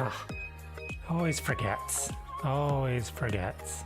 Ah, always forgets. Always forgets.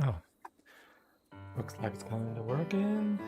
Oh, looks like it's going to work in.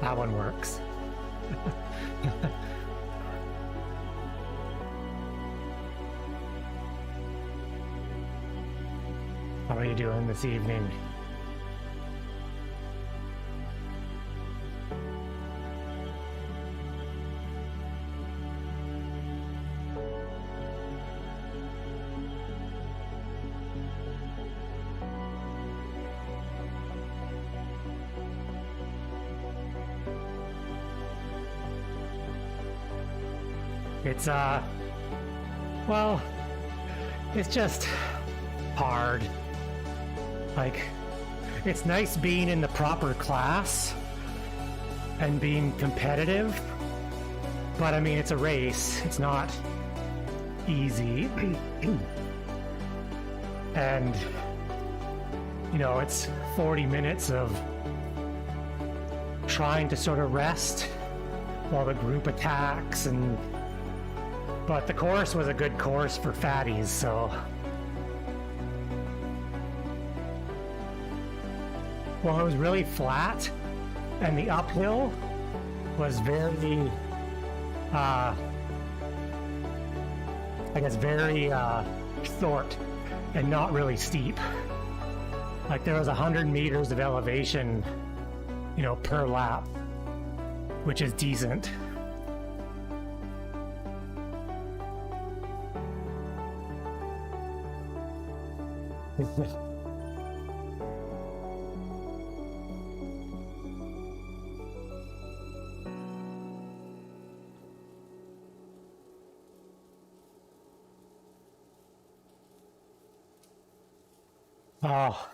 That one works. How are you doing this evening? It's, well, it's just hard. Like, it's nice being in the proper class and being competitive, but I mean, it's a race. It's not easy. And, you know, it's 40 minutes of trying to sort of rest while the group attacks, and but the course was a good course for fatties, so. Well, it was really flat, and the uphill was very, I guess, very short and not really steep. Like, there was 100 meters of elevation, you know, per lap, which is decent. Oh.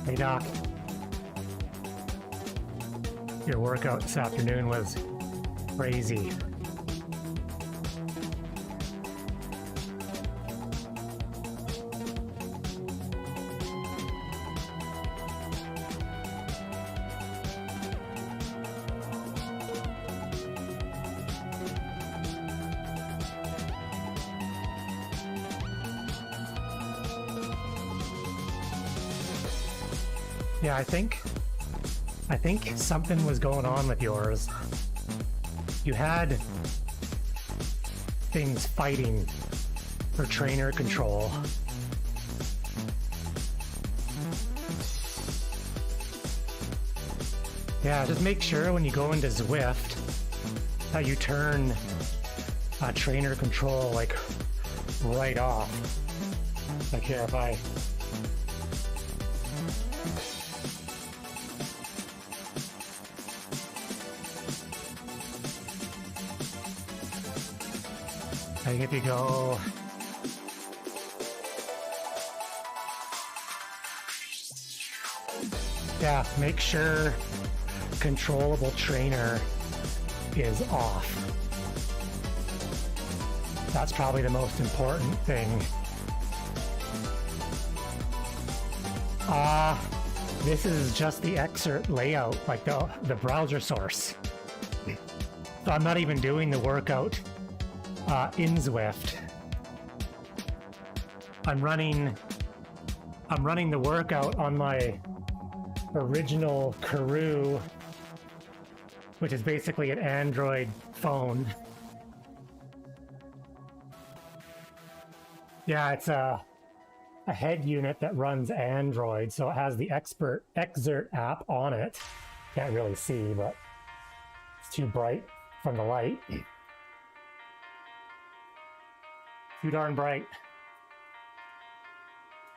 Hey Doc. Your workout this afternoon was crazy. Yeah, I think something was going on with yours. You had things fighting for trainer control. Yeah, just make sure when you go into Zwift that you turn trainer control like right off. Like here, if I think if you go make sure controllable trainer is off. That's probably the most important thing. This is just the Xert layout, like the browser source. So I'm not even doing the workout in Zwift. I'm running the workout on my original Karoo, which is basically an Android phone. Yeah, it's a head unit that runs Android, so it has the Xert app on it. Can't really see, but it's too bright from the light. Too darn bright.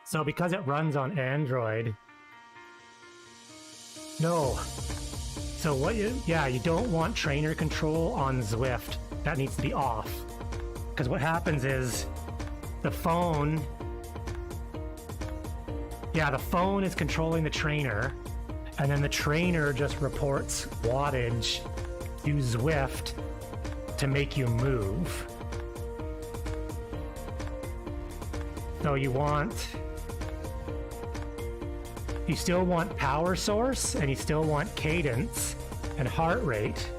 So because it runs on Android, no. So what you don't want trainer control on Zwift. That needs to be off. Because what happens is the phone is controlling the trainer, and then the trainer just reports wattage to Zwift to make you move. So you still want power source, and you still want cadence and heart rate,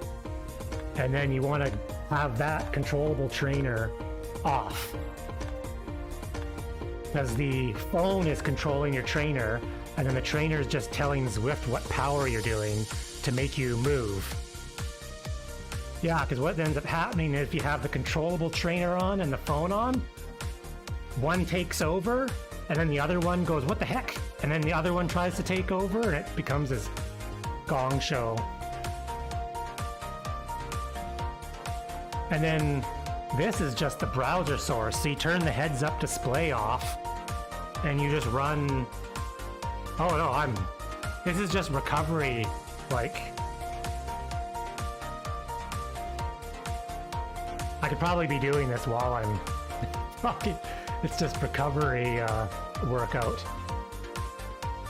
and then you want to have that controllable trainer off. Because the phone is controlling your trainer, and then the trainer is just telling Zwift what power you're doing to make you move. Yeah, because what ends up happening is if you have the controllable trainer on and the phone on, one takes over, and then the other one goes, what the heck? And then the other one tries to take over, and it becomes this gong show. And then this is just the browser source. So you turn the heads-up display off, and you just run. Oh no, this is just recovery, like. I could probably be doing this while I'm talking. It's just recovery workout.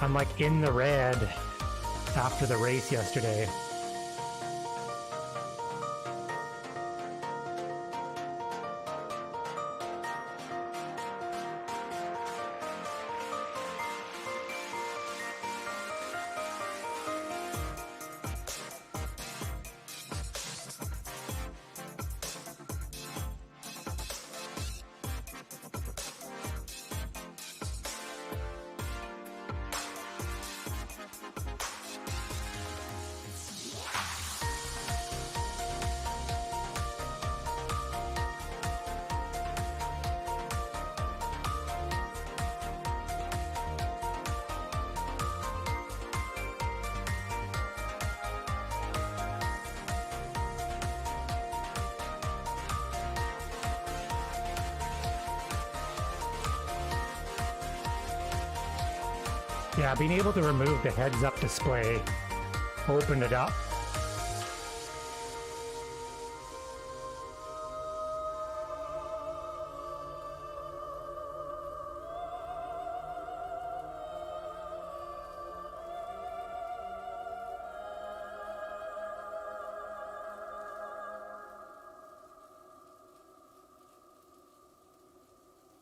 I'm like in the red after the race yesterday. Yeah, being able to remove the heads-up display opened it up.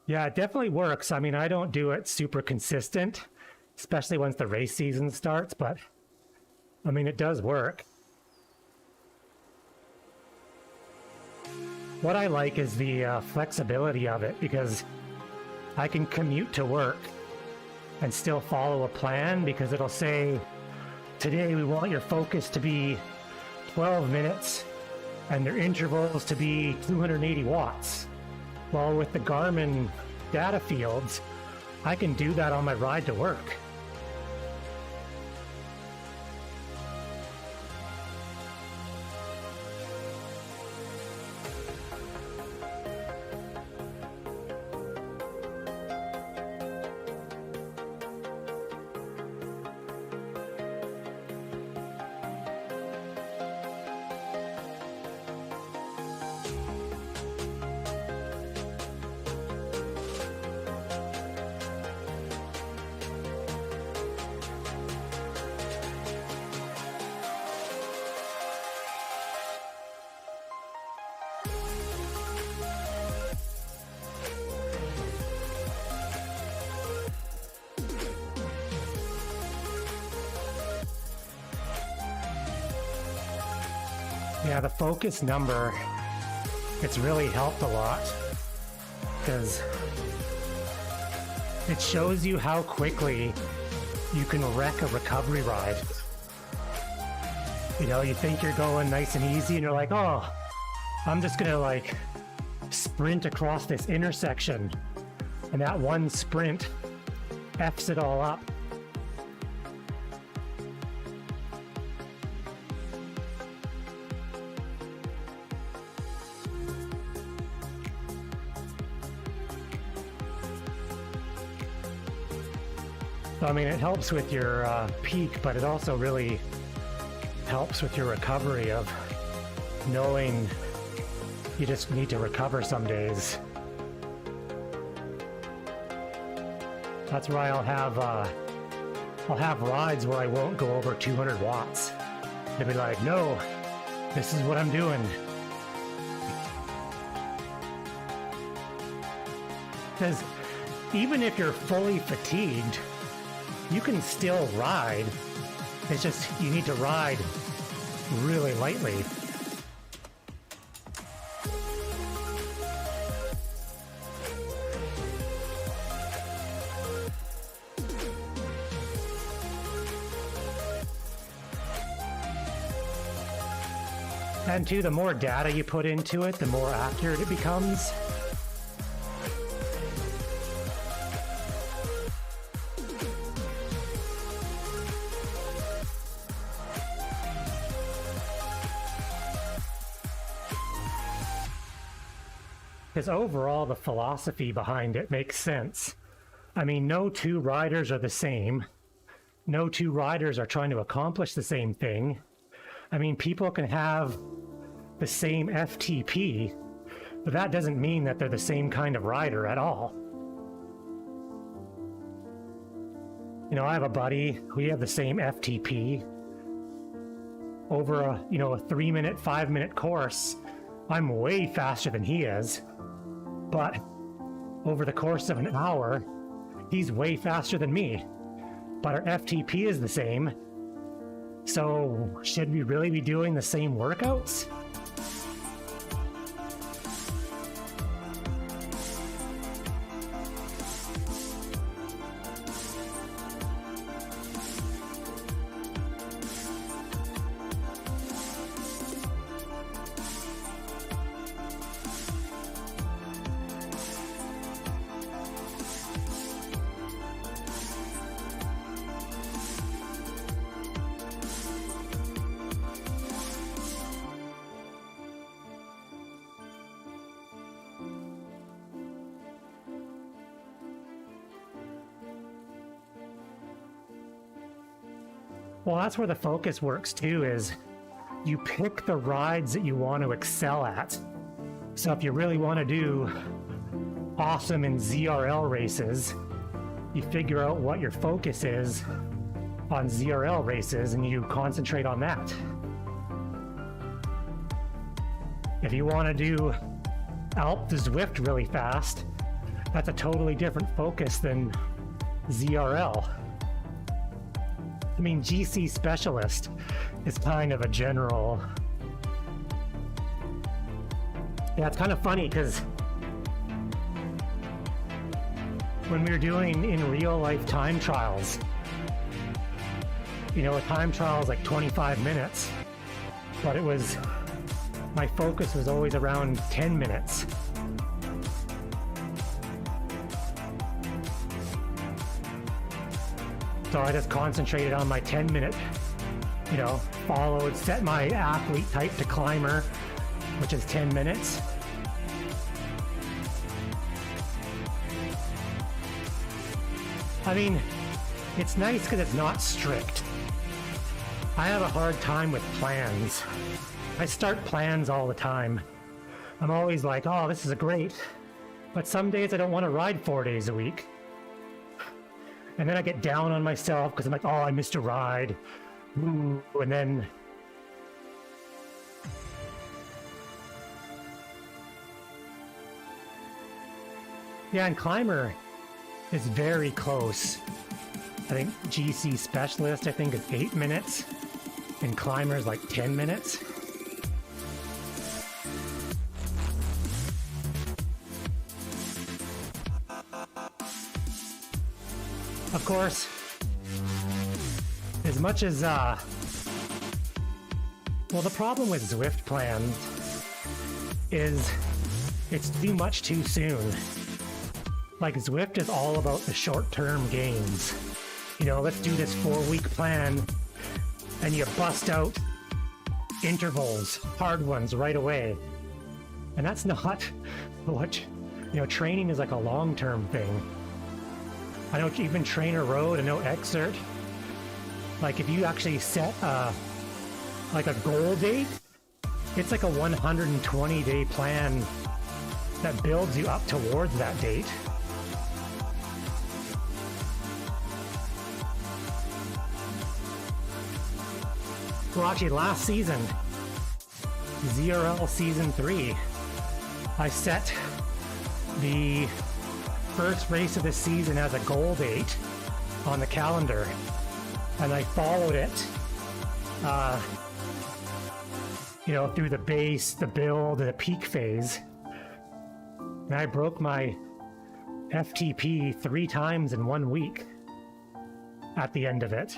Yeah, it definitely works. I mean, I don't do it super consistent, especially once the race season starts, but I mean, it does work. What I like is the flexibility of it, because I can commute to work and still follow a plan, because it'll say, today we want your focus to be 12 minutes and their intervals to be 280 watts. Well, with the Garmin data fields, I can do that on my ride to work. Yeah, the focus number, it's really helped a lot, because it shows you how quickly you can wreck a recovery ride. You know, you think you're going nice and easy and you're like, oh, I'm just gonna like sprint across this intersection, and that one sprint F's it all up. So, I mean, it helps with your peak, but it also really helps with your recovery of knowing you just need to recover some days. That's why I'll have rides where I won't go over 200 watts. They'll be like, no, this is what I'm doing. Because even if you're fully fatigued, you can still ride. It's just you need to ride really lightly. And too, the more data you put into it, the more accurate it becomes. Because overall, the philosophy behind it makes sense. I mean, no two riders are the same. No two riders are trying to accomplish the same thing. I mean, people can have the same FTP, but that doesn't mean that they're the same kind of rider at all. You know, I have a buddy, we have the same FTP. Over a 3-minute, 5-minute course, I'm way faster than he is. But over the course of an hour, he's way faster than me. But our FTP is the same. So should we really be doing the same workouts? Well, that's where the focus works too, is you pick the rides that you want to excel at. So if you really want to do awesome in ZRL races, you figure out what your focus is on ZRL races and you concentrate on that. If you want to do Alp to Zwift really fast, that's a totally different focus than ZRL. I mean, GC Specialist is kind of a general. Yeah, it's kind of funny because when we were doing in real life time trials, you know, a time trial is like 25 minutes, but it was, my focus was always around 10 minutes. So I just concentrated on my 10-minute, you know, followed, set my athlete type to climber, which is 10 minutes. I mean, it's nice because it's not strict. I have a hard time with plans. I start plans all the time. I'm always like, oh, this is great. But some days I don't want to ride 4 days a week. And then I get down on myself because I'm like, oh, I missed a ride. Ooh, and then yeah, and climber is very close. I think GC Specialist, I think, is 8 minutes, and climber is like 10 minutes. Of course, as much as, well, the problem with Zwift plans is it's too much too soon. Like, Zwift is all about the short-term gains. You know, let's do this 4-week plan, and you bust out intervals, hard ones, right away. And that's not what, you know, training is like a long-term thing. I know even Trainer Road, I know Xert. Like, if you actually set like a goal date, it's like a 120-day plan that builds you up towards that date. Well, actually, last season, ZRL Season 3, I set the first race of the season as a goal date on the calendar, and I followed it, you know, through the base, the build, and the peak phase. And I broke my FTP 3 times in 1 week at the end of it.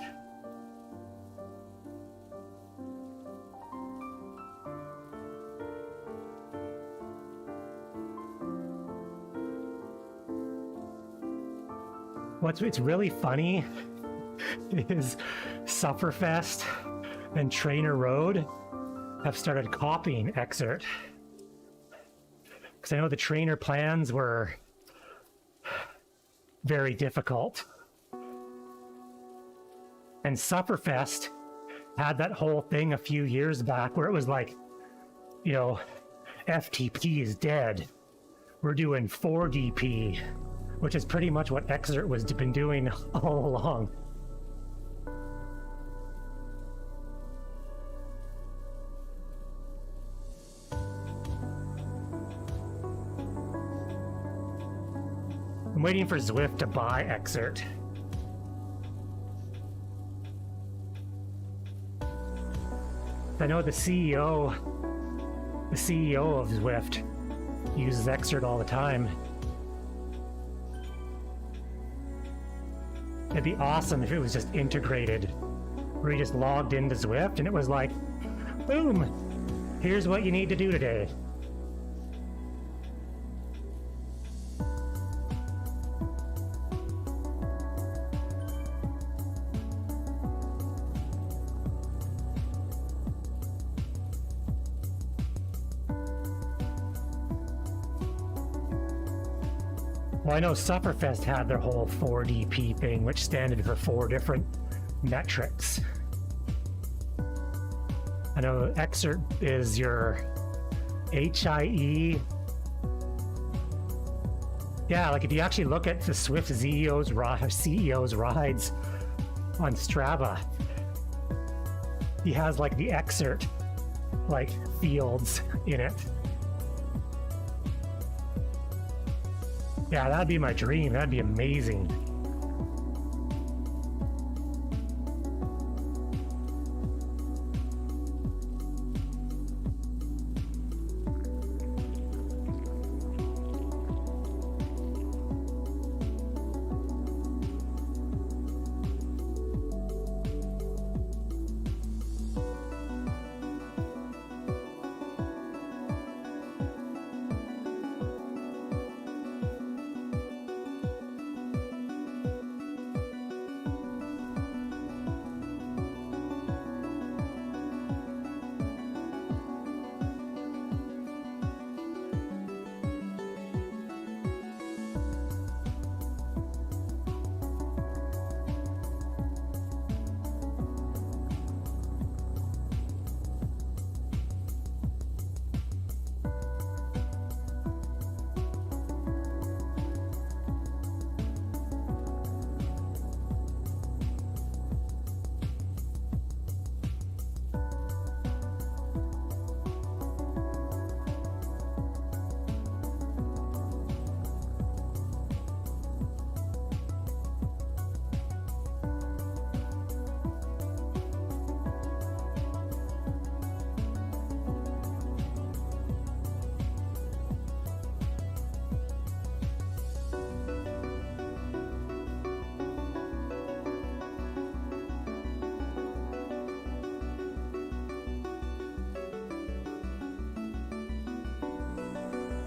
What's really funny is Sufferfest and Trainer Road have started copying Xert. Because I know the trainer plans were very difficult. And Sufferfest had that whole thing a few years back where it was like, you know, FTP is dead. We're doing 4DP, which is pretty much what Xert was been doing all along. I'm waiting for Zwift to buy Xert. I know the CEO of Zwift uses Xert all the time. It'd be awesome if it was just integrated, where you just logged into Zwift and it was like, boom, here's what you need to do today. Well, I know Sufferfest had their whole 4DP thing, which standard for 4 different metrics. I know Xert is your HIE. Yeah, like if you actually look at the Swift CEO's rides on Strava, he has like the Xert like fields in it. Yeah, that'd be my dream. That'd be amazing.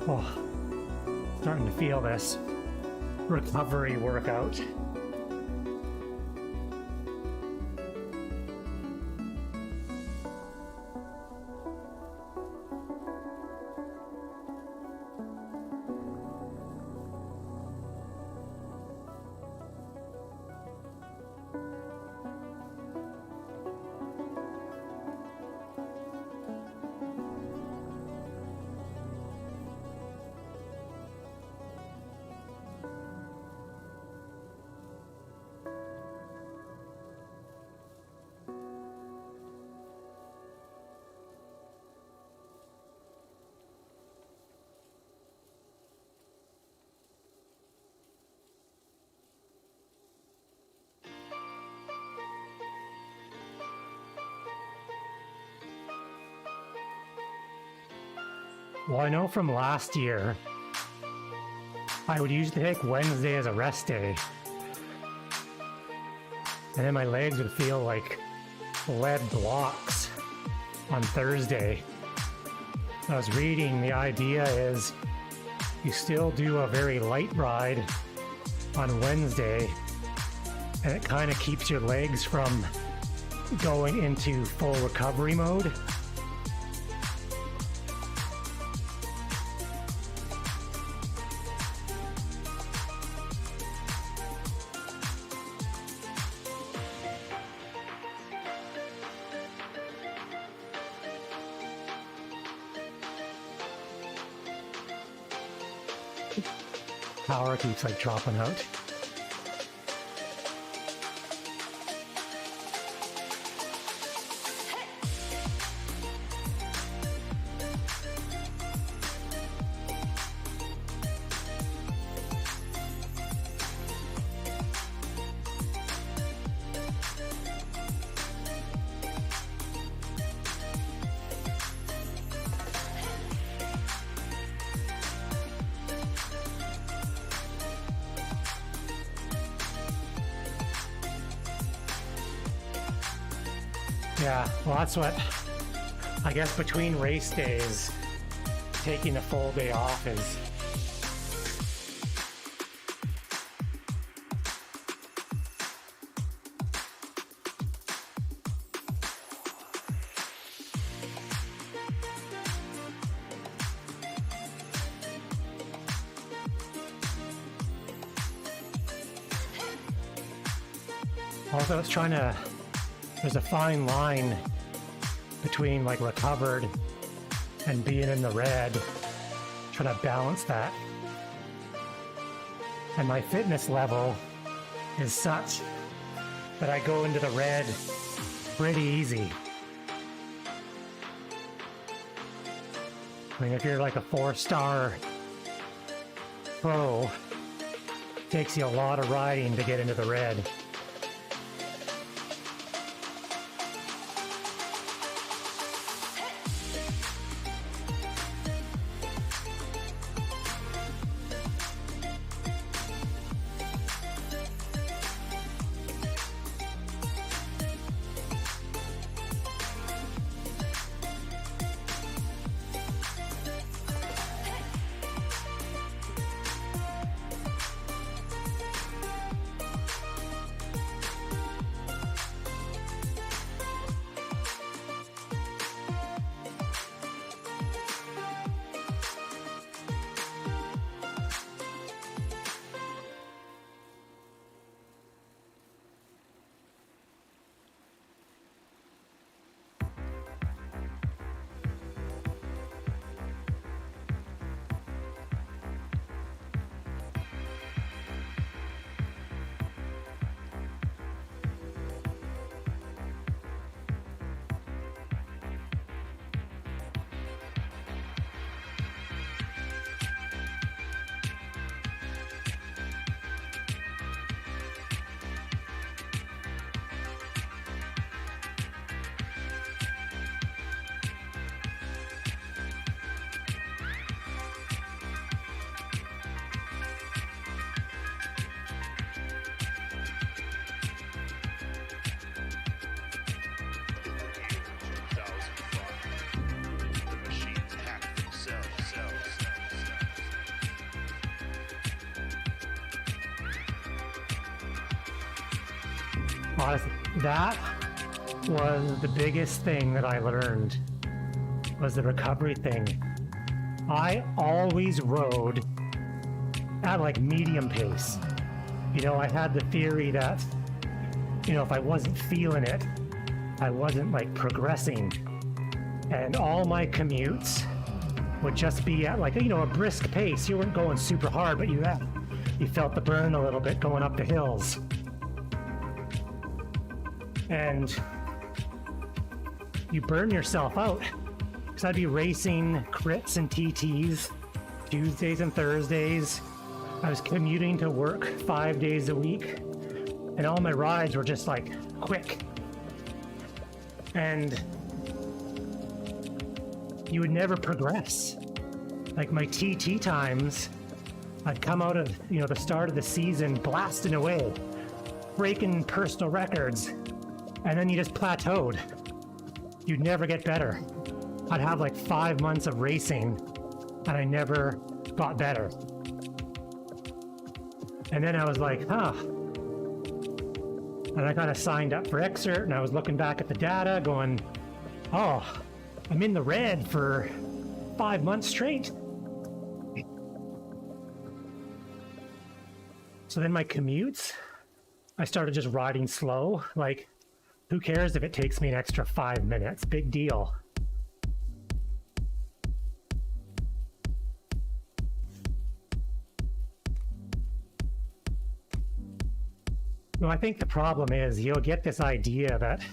Oh, starting to feel this recovery workout. Well, I know from last year, I would usually take Wednesday as a rest day. And then my legs would feel like lead blocks on Thursday. I was reading, the idea is you still do a very light ride on Wednesday, and it kind of keeps your legs from going into full recovery mode. Power keeps like dropping out. Yeah, well, that's what I guess between race days, taking a full day off is also it's trying to. There's a fine line between like recovered and being in the red, trying to balance that. And my fitness level is such that I go into the red pretty easy. I mean, if you're like a 4-star pro, Takes you a lot of riding to get into the red. Honestly, that was the biggest thing that I learned, was the recovery thing. I always rode at like medium pace. You know, I had the theory that, you know, if I wasn't feeling it, I wasn't like progressing. And all my commutes would just be at like, you know, a brisk pace. You weren't going super hard, but you felt the burn a little bit going up the hills. And you burn yourself out. Because I'd be racing crits and TTs Tuesdays and Thursdays. I was commuting to work 5 days a week. And all my rides were just like quick. And you would never progress. Like my TT times, I'd come out of, you know, the start of the season blasting away, breaking personal records. And then you just plateaued. You'd never get better. I'd have like 5 months of racing and I never got better. And then I was like, huh. And I kind of signed up for Xert and I was looking back at the data going, oh, I'm in the red for 5 months straight. So then my commutes, I started just riding slow. Like, who cares if it takes me an extra 5 minutes? Big deal. No, I think the problem is you'll get this idea that,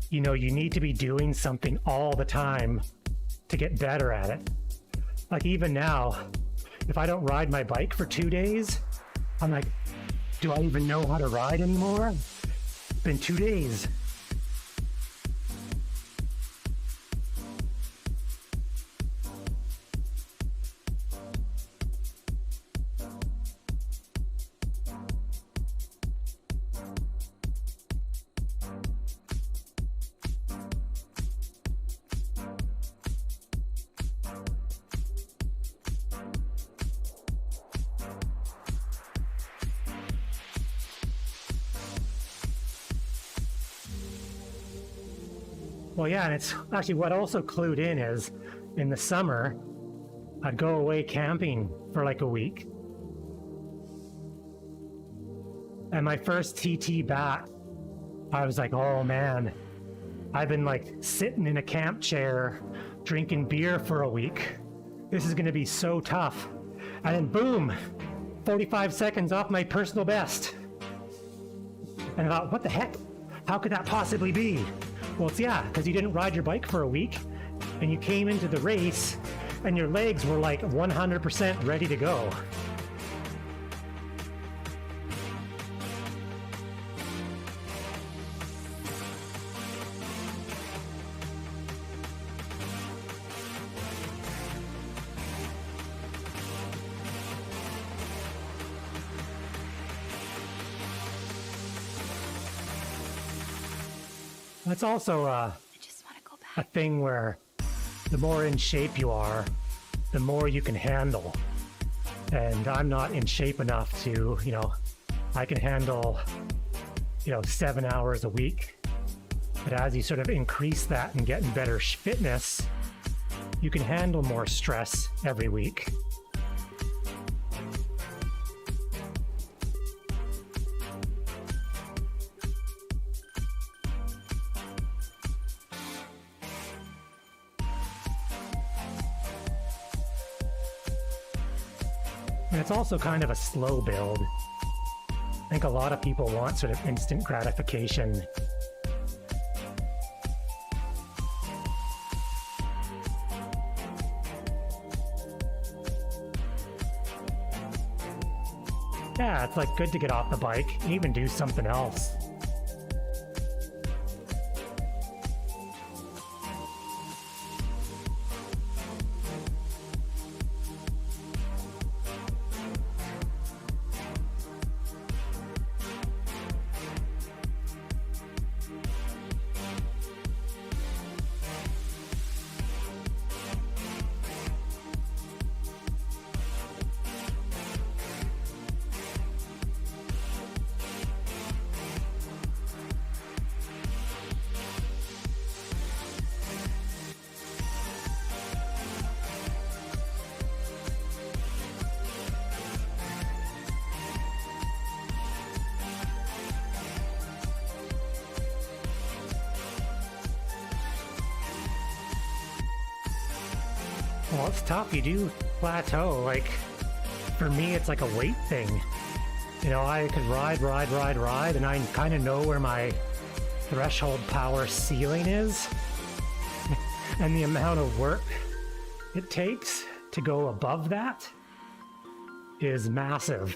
you know, you need to be doing something all the time to get better at it. Like even now, if I don't ride my bike for 2 days, I'm like, do I even know how to ride anymore? It's been 2 days. Well, yeah, and it's actually what also clued in is in the summer, I'd go away camping for like a week. And my first TT back, I was like, oh man, I've been like sitting in a camp chair, drinking beer for a week. This is gonna be so tough. And then boom, 45 seconds off my personal best. And I thought, what the heck? How could that possibly be? Well, it's because you didn't ride your bike for a week and you came into the race and your legs were like 100% ready to go. That's also I just want to go a back. thing where the more in shape you are, the more you can handle. And I'm not in shape enough to, I can handle, 7 hours a week. But as you sort of increase that and get in better fitness, you can handle more stress every week. And it's also kind of a slow build. I think a lot of people want sort of instant gratification. Yeah, it's like good to get off the bike and even do something else. Well, it's tough. You do plateau. Like, for me, it's like a weight thing. I could ride, and I kind of know where my threshold power ceiling is. And the amount of work it takes to go above that is massive.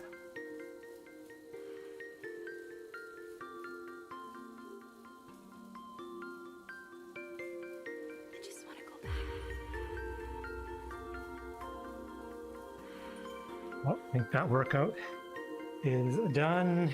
I just want to go back. Well, I think that workout is done.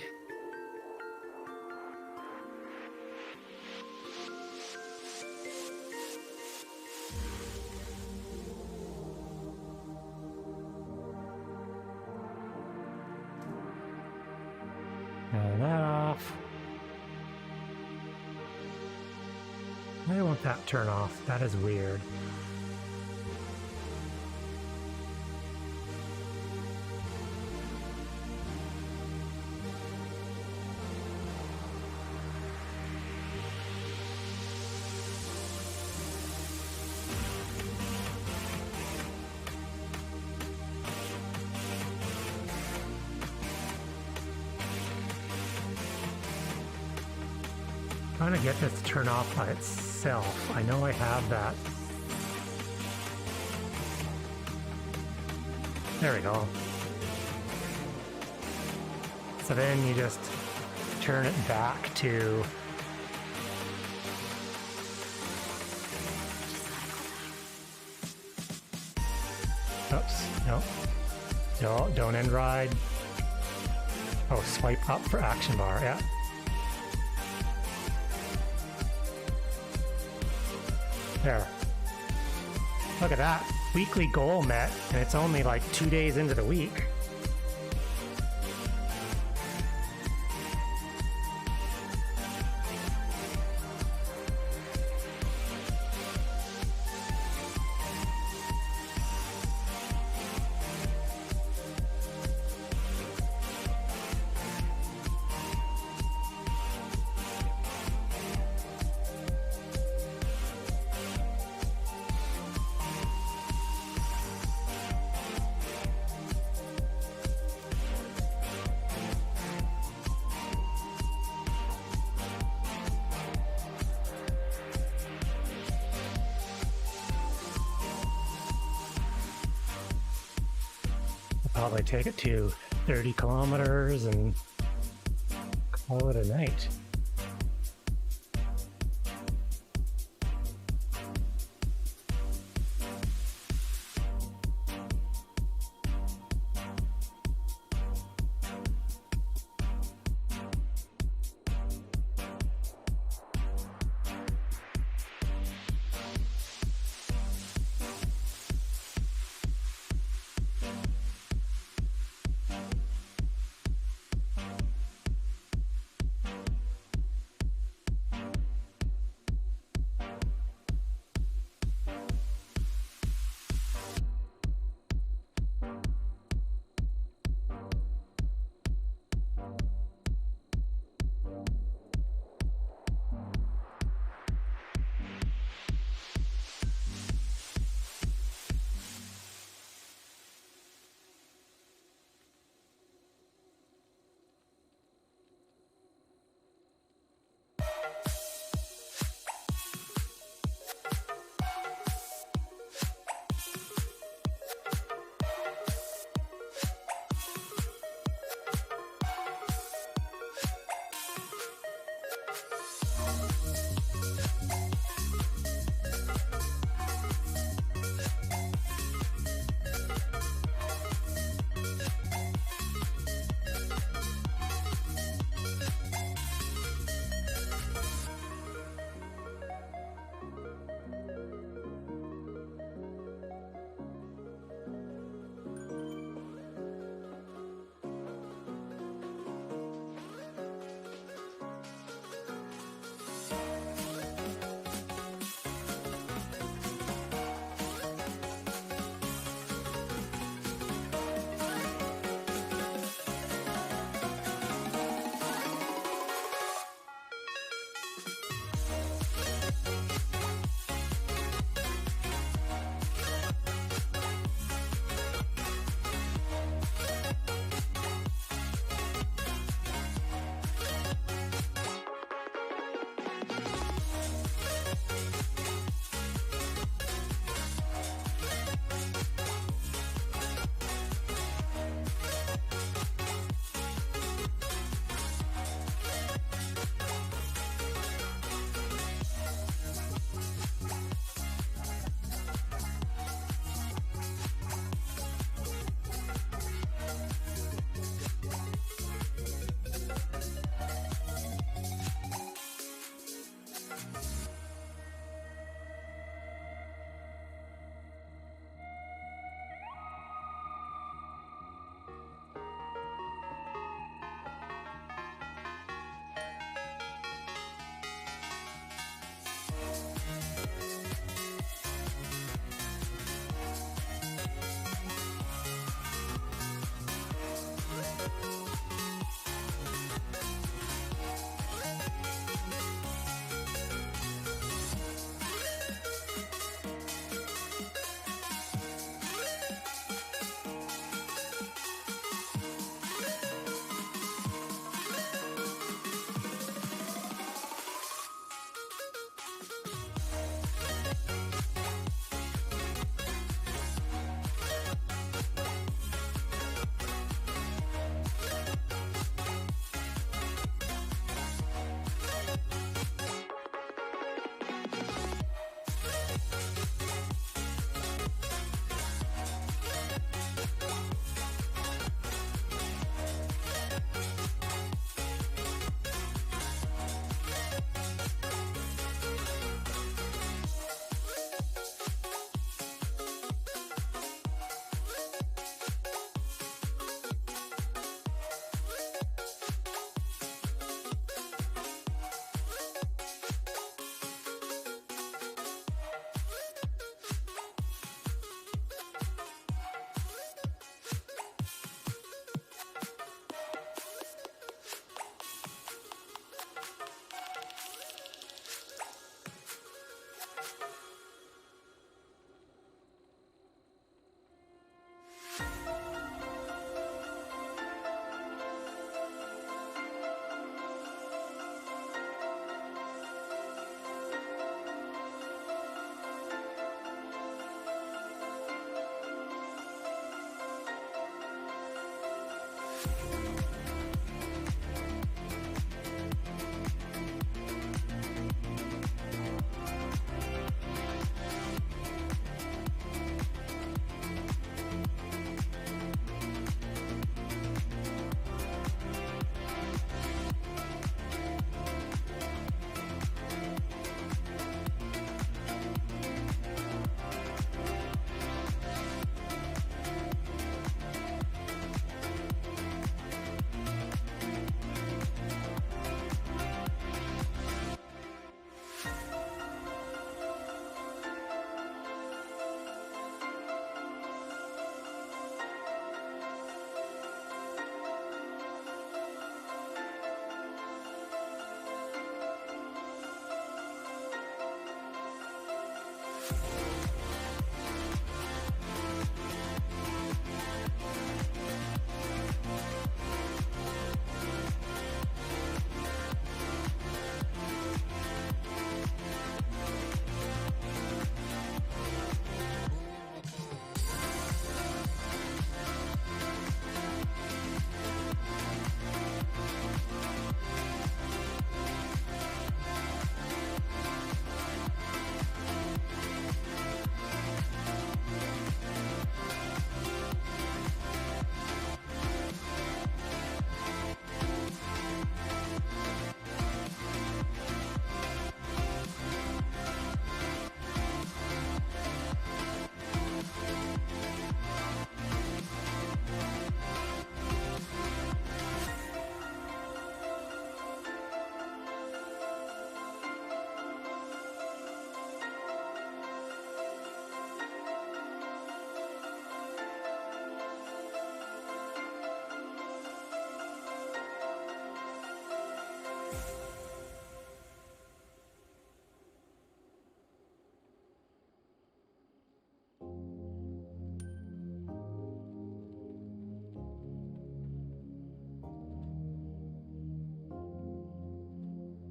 Turn that off. Why won't that turn off? That is weird. Trying to get this to turn off by itself. I know I have that. There we go. So then you just turn it back to... Oops, no. No, don't end ride. Oh, swipe up for action bar, yeah. There. Look at that. Weekly goal met, and it's only like 2 days into the week. Probably take it to 30 kilometers and call it a night.